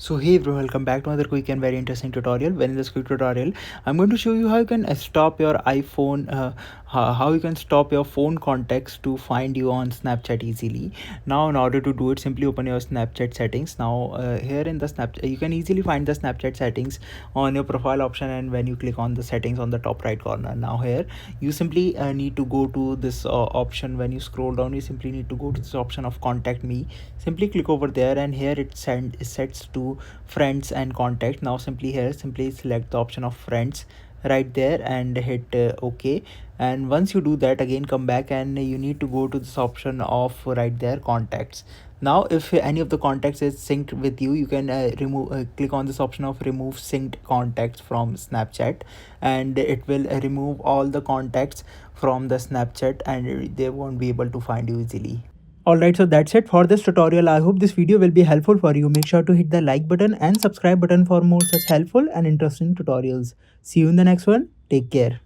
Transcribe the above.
So hey bro, welcome back to another quick and very interesting tutorial. Well, in this quick tutorial, I'm going to show you how you can stop your iPhone, how you can stop your phone contacts to find you on Snapchat easily. Now, in order to do it, simply open your Snapchat settings. Now, here in the Snapchat, you can easily find the Snapchat settings on your profile option, and when you click on the settings on the top right corner. Now here, you simply need to go to this option. When you scroll down, you simply need to go to this option of Contact Me. Simply click over there, and here it sets to friends and contact. Now simply select the option of friends right there and hit ok. And once you do that, again come back and you need to go to this option of right there contacts. Now if any of the contacts is synced with you, you can remove click on this option of remove synced contacts from Snapchat, and it will remove all the contacts from the Snapchat, and they won't be able to find you easily. Alright, so that's it for this tutorial. I hope this video will be helpful for you. Make sure to hit the like button and subscribe button for more such helpful and interesting tutorials. See you in the next one. Take care.